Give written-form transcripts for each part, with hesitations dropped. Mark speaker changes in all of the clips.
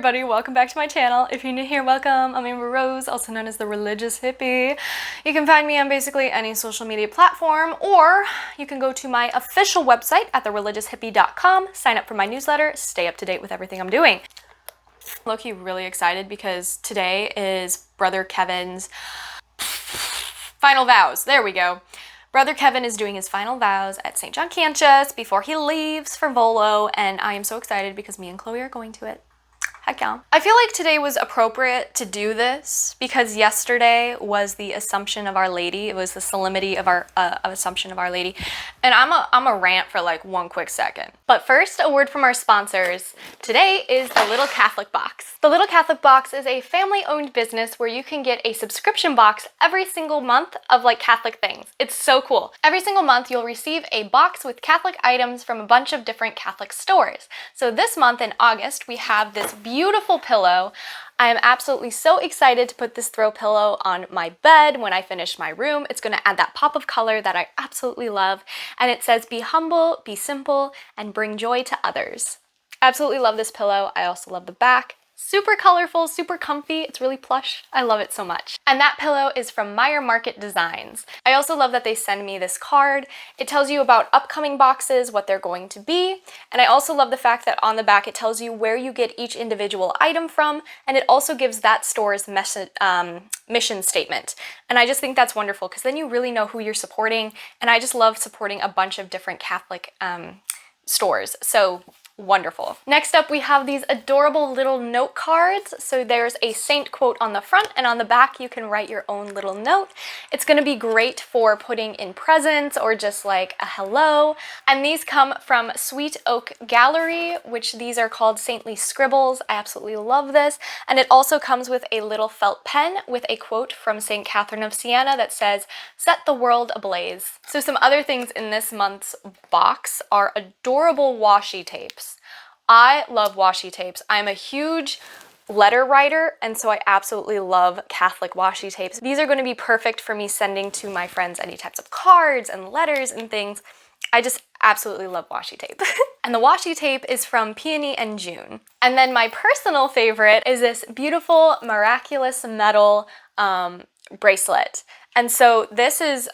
Speaker 1: everybody, welcome back to my channel. If you're new here, welcome. I'm Amber Rose, also known as the Religious Hippie. You can find me on basically any social media platform, or you can go to my official website at thereligioushippie.com, sign up for my newsletter, stay up to date with everything I'm doing. Low-key really excited because today is Brother Kevin's final vows. There we go. Brother Kevin is doing his final vows at St. John Cantius before he leaves for Volo, and I am so excited because me and Chloe are going to it. Heck yeah. I feel like today was appropriate to do this because yesterday was the Assumption of Our Lady. It was the solemnity of our Assumption of Our Lady. And I'm a rant for like one quick second. But first, a word from our sponsors. Today is the Little Catholic Box. The Little Catholic Box is a family-owned business where you can get a subscription box every single month of like Catholic things. It's so cool. Every single month you'll receive a box with Catholic items from a bunch of different Catholic stores. So this month in August, we have this beautiful pillow. I am absolutely so excited to put this throw pillow on my bed when I finish my room. It's going to add that pop of color that I absolutely love. And it says, "Be humble, be simple, and bring joy to others." Absolutely love this pillow. I also love the back. Super colorful, super comfy. It's really plush. I love it so much. And that pillow is from Meyer Market Designs. I also love that they send me this card. It tells you about upcoming boxes, what they're going to be. And I also love the fact that on the back it tells you where you get each individual item from, and it also gives that store's mission statement. And I just think that's wonderful because then you really know who you're supporting. And I just love supporting a bunch of different Catholic stores. So wonderful. Next up, we have these adorable little note cards. So there's a saint quote on the front, and on the back you can write your own little note. It's going to be great for putting in presents or just like a hello. And these come from Sweet Oak Gallery, which these are called Saintly Scribbles. I absolutely love this. And it also comes with a little felt pen with a quote from St. Catherine of Siena that says, "Set the world ablaze." So some other things in this month's box are adorable washi tapes. I love washi tapes. I'm a huge letter writer, and so I absolutely love Catholic washi tapes. These are going to be perfect for me sending to my friends any types of cards and letters and things. I just absolutely love washi tape. And the washi tape is from Peony and June. And then my personal favorite is this beautiful miraculous metal bracelet. And so this is...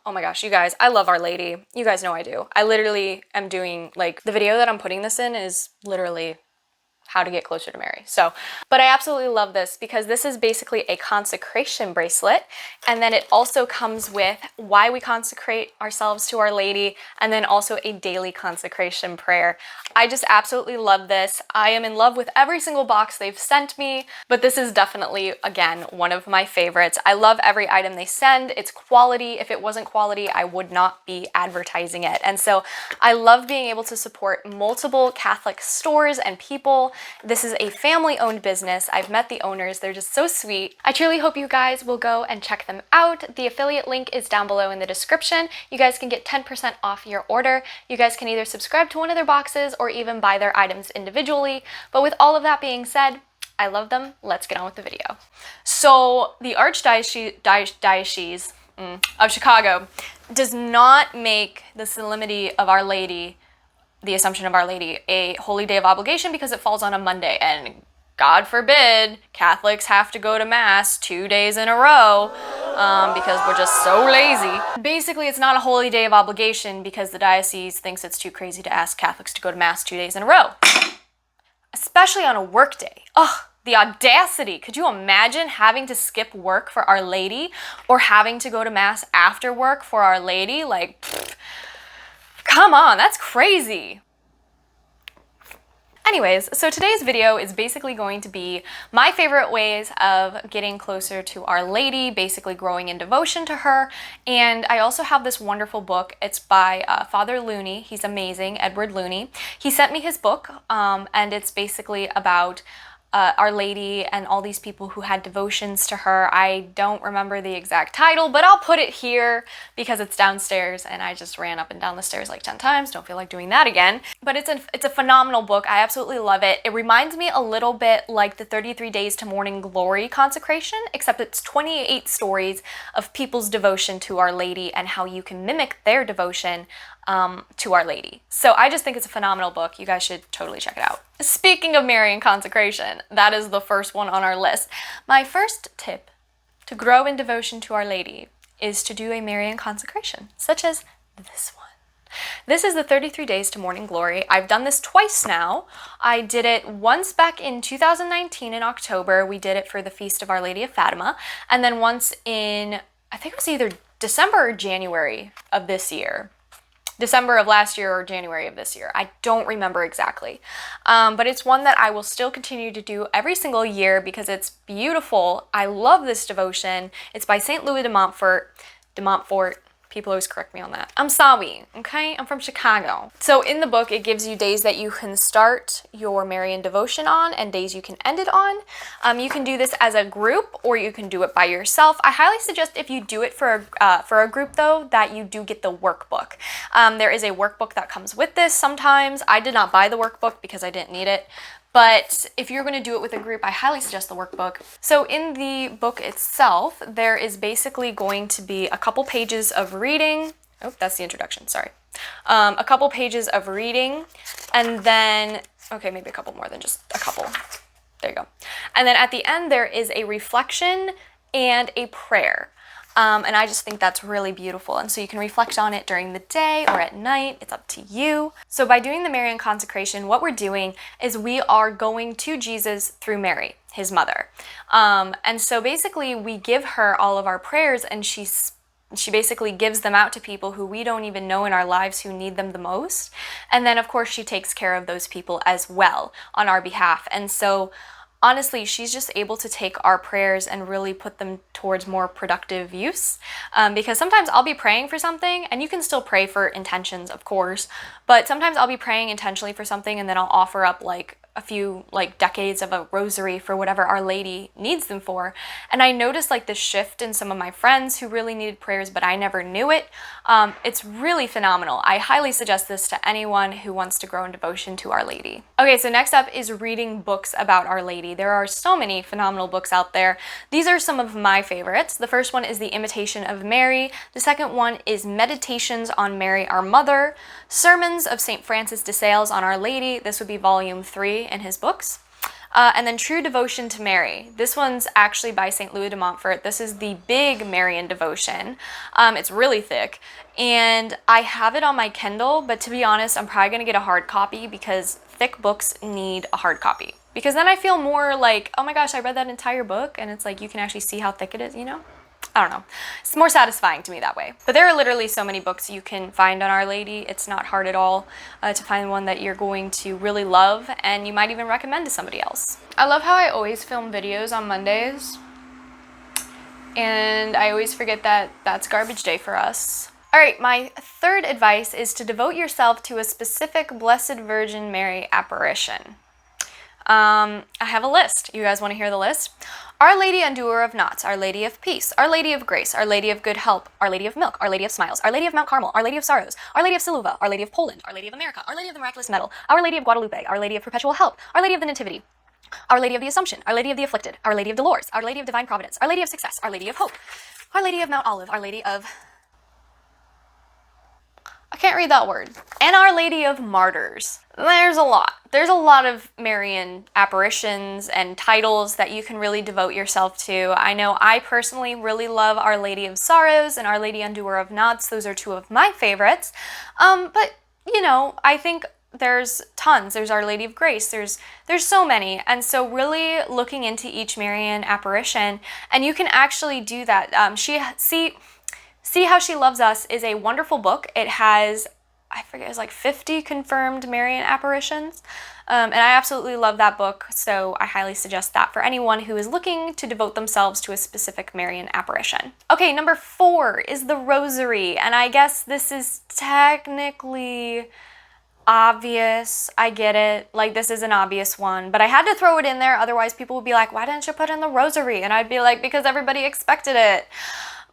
Speaker 1: oh my gosh, you guys, I love Our Lady. You guys know I do. I literally am doing, like, the video that I'm putting this in is literally how to get closer to Mary. So, but I absolutely love this because this is basically a consecration bracelet. And then it also comes with why we consecrate ourselves to Our Lady, and then also a daily consecration prayer. I just absolutely love this. I am in love with every single box they've sent me, but this is definitely, again, one of my favorites. I love every item they send. It's quality. If it wasn't quality, I would not be advertising it. And so I love being able to support multiple Catholic stores and people. This is a family-owned business. I've met the owners. They're just so sweet. I truly hope you guys will go and check them out. The affiliate link is down below in the description. You guys can get 10% off your order. You guys can either subscribe to one of their boxes or even buy their items individually. But with all of that being said, I love them. Let's get on with the video. So the Archdiocese of Chicago does not make the Solemnity of Our Lady, the Assumption of Our Lady, a holy day of obligation because it falls on a Monday, and God forbid Catholics have to go to Mass 2 days in a row because we're just so lazy. Basically, it's not a holy day of obligation because the diocese thinks it's too crazy to ask Catholics to go to Mass 2 days in a row, especially on a work day. Ugh, the audacity. Could you imagine having to skip work for Our Lady or having to go to Mass after work for Our Lady? Like, pfft. Come on, that's crazy. Anyways, so today's video is basically going to be my favorite ways of getting closer to Our Lady, basically growing in devotion to her. And I also have this wonderful book. It's by Father Looney. He's amazing, Edward Looney. He sent me his book, and it's basically about Our Lady and all these people who had devotions to her. I don't remember the exact title, but I'll put it here because it's downstairs and I just ran up and down the stairs like 10 times. Don't feel like doing that again. But it's a phenomenal book. I absolutely love it. It reminds me a little bit like the 33 Days to Morning Glory consecration, except it's 28 stories of people's devotion to Our Lady and how you can mimic their devotion to Our Lady. So I just think it's a phenomenal book. You guys should totally check it out. Speaking of Marian Consecration, that is the first one on our list. My first tip to grow in devotion to Our Lady is to do a Marian Consecration, such as this one. This is the 33 Days to Morning Glory. I've done this twice now. I did it once back in 2019 in October. We did it for the Feast of Our Lady of Fatima. And then once in, I think it was either December or January of this year. December of last year or January of this year. I don't remember exactly. But it's one that I will still continue to do every single year because it's beautiful. I love this devotion. It's by St. Louis de Montfort. People always correct me on that. I'm sorry, okay? I'm from Chicago. So in the book, it gives you days that you can start your Marian devotion on and days you can end it on. You can do this as a group or you can do it by yourself. I highly suggest if you do it for a group though, that you do get the workbook. There is a workbook that comes with this sometimes. I did not buy the workbook because I didn't need it. But if you're going to do it with a group, I highly suggest the workbook. So in the book itself, there is basically going to be a couple pages of reading. Oh, that's the introduction, sorry. A couple pages of reading, and then, okay, maybe a couple more than just a couple. There you go. And then at the end, there is a reflection and a prayer. And I just think that's really beautiful. And so you can reflect on it during the day or at night. It's up to you. So by doing the Marian Consecration, what we're doing is we are going to Jesus through Mary, his mother. And so basically we give her all of our prayers and she basically gives them out to people who we don't even know in our lives who need them the most. And then of course she takes care of those people as well on our behalf. And so honestly, she's just able to take our prayers and really put them towards more productive use. Because sometimes I'll be praying for something, and you can still pray for intentions, of course, but sometimes I'll be praying intentionally for something and then I'll offer up like a few decades of a rosary for whatever Our Lady needs them for. And I noticed like this shift in some of my friends who really needed prayers, but I never knew it. It's really phenomenal. I highly suggest this to anyone who wants to grow in devotion to Our Lady. Okay, so next up is reading books about Our Lady. There are so many phenomenal books out there. These are some of my favorites. The first one is The Imitation of Mary. The second one is Meditations on Mary, Our Mother. Sermons of St. Francis de Sales on Our Lady. This would be volume 3 in his books. And then True Devotion to Mary. This one's actually by St. Louis de Montfort. This is the big Marian devotion. It's really thick. And I have it on my Kindle, but to be honest, I'm probably going to get a hard copy because thick books need a hard copy. Because then I feel more like, oh my gosh, I read that entire book, and it's like you can actually see how thick it is, you know? I don't know. It's more satisfying to me that way. But there are literally so many books you can find on Our Lady. It's not hard at all to find one that you're going to really love, and you might even recommend to somebody else. I love how I always film videos on Mondays, and I always forget that that's garbage day for us. All right, my third advice is to devote yourself to a specific Blessed Virgin Mary apparition. I have a list. You guys want to hear the list? Our Lady Undoer of Knots, Our Lady of Peace, Our Lady of Grace, Our Lady of Good Help, Our Lady of Milk, Our Lady of Smiles, Our Lady of Mount Carmel, Our Lady of Sorrows, Our Lady of Siluva, Our Lady of Poland, Our Lady of America, Our Lady of the Miraculous Medal, Our Lady of Guadalupe, Our Lady of Perpetual Help, Our Lady of the Nativity, Our Lady of the Assumption, Our Lady of the Afflicted, Our Lady of Dolores, Our Lady of Divine Providence, Our Lady of Success, Our Lady of Hope, Our Lady of Mount Olive, Our Lady of... I can't read that word. And Our Lady of Martyrs. There's a lot. There's a lot of Marian apparitions and titles that you can really devote yourself to. I know I personally really love Our Lady of Sorrows and Our Lady Undoer of Knots. Those are two of my favorites. But, you know, I think there's tons. There's Our Lady of Grace. There's so many. And so really looking into each Marian apparition, and you can actually do that. See How She Loves Us is a wonderful book. It has, I forget, it's like 50 confirmed Marian apparitions. And I absolutely love that book, so I highly suggest that for anyone who is looking to devote themselves to a specific Marian apparition. Okay, number 4 is the Rosary, and I guess this is technically obvious. I get it. Like, this is an obvious one, but I had to throw it in there, otherwise people would be like, why didn't you put in the Rosary? And I'd be like, because everybody expected it.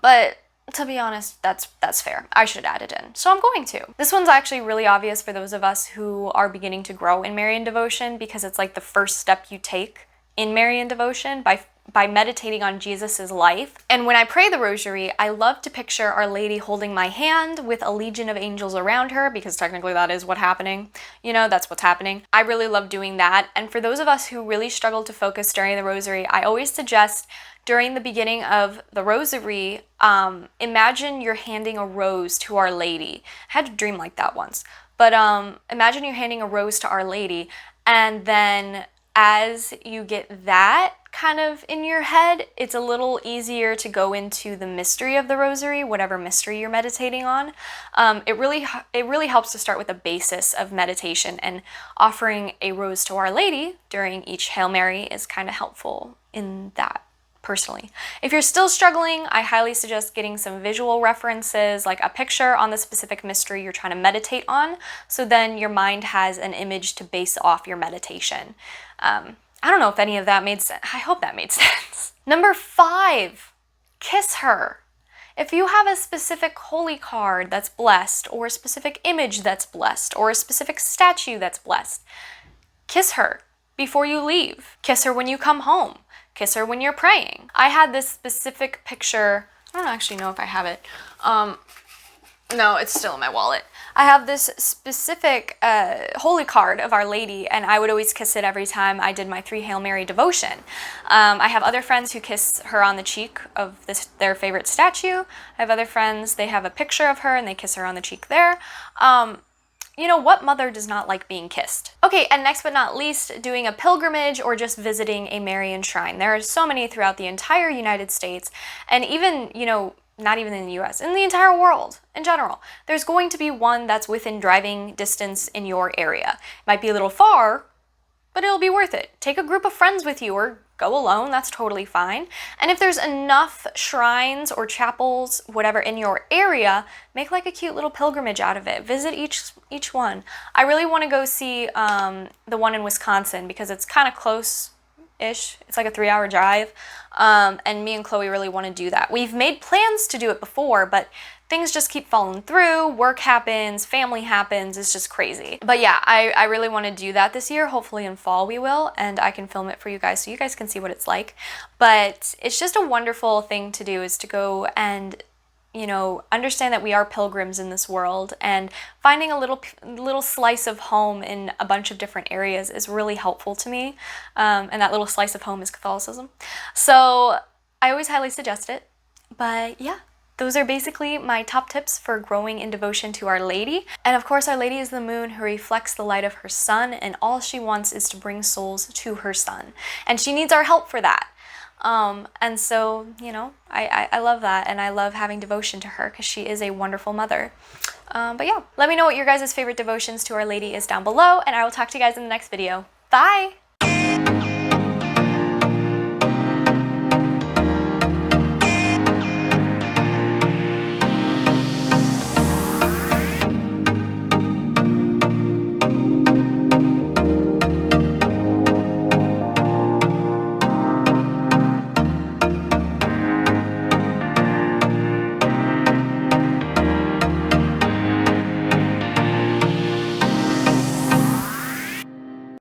Speaker 1: But to be honest, that's fair. I should add it in. So I'm going to. This one's actually really obvious for those of us who are beginning to grow in Marian devotion because it's like the first step you take in Marian devotion by by meditating on Jesus's life. And when I pray the rosary, I love to picture Our Lady holding my hand with a legion of angels around her, because technically that is what's happening. You know, that's what's happening. I really love doing that. And for those of us who really struggle to focus during the rosary, I always suggest during the beginning of the rosary, imagine you're handing a rose to Our Lady. I had a dream like that once. But imagine you're handing a rose to Our Lady, and then as you get that kind of in your head, it's a little easier to go into the mystery of the rosary, whatever mystery you're meditating on. It really helps to start with a basis of meditation, and offering a rose to Our Lady during each Hail Mary is kind of helpful in that. Personally. If you're still struggling, I highly suggest getting some visual references, like a picture on the specific mystery you're trying to meditate on, so then your mind has an image to base off your meditation. I don't know if any of that made sense. I hope that made sense. Number 5, kiss her. If you have a specific holy card that's blessed, or a specific image that's blessed, or a specific statue that's blessed, kiss her before you leave. Kiss her when you come home. Kiss her when you're praying. I had this specific picture. I don't actually know if I have it. No, it's still in my wallet. I have this specific holy card of Our Lady, and I would always kiss it every time I did my 3 Hail Mary devotion. I have other friends who kiss her on the cheek of their favorite statue. I have other friends, they have a picture of her and they kiss her on the cheek there. You know, what mother does not like being kissed? Okay, and next but not least, doing a pilgrimage or just visiting a Marian shrine. There are so many throughout the entire United States, and even, you know, not even in the US, in the entire world in general. There's going to be one that's within driving distance in your area. It might be a little far, but it'll be worth it. Take a group of friends with you, or go alone, that's totally fine. And if there's enough shrines or chapels, whatever, in your area, make like a cute little pilgrimage out of it. Visit each one. I really want to go see the one in Wisconsin, because it's kind of close-ish. It's like a 3-hour drive. And me and Chloe really want to do that. We've made plans to do it before, but things just keep falling through, work happens, family happens, it's just crazy. But yeah, I really want to do that this year. Hopefully in fall we will, and I can film it for you guys so you guys can see what it's like. But it's just a wonderful thing to do, is to go and, you know, understand that we are pilgrims in this world, and finding a little slice of home in a bunch of different areas is really helpful to me. And that little slice of home is Catholicism. So I always highly suggest it. But yeah. Those are basically my top tips for growing in devotion to Our Lady. And of course, Our Lady is the moon who reflects the light of her sun, and all she wants is to bring souls to her sun. And she needs our help for that. And so, you know, I love that, and I love having devotion to her, because she is a wonderful mother. But yeah, let me know what your guys' favorite devotions to Our Lady is down below, and I will talk to you guys in the next video. Bye!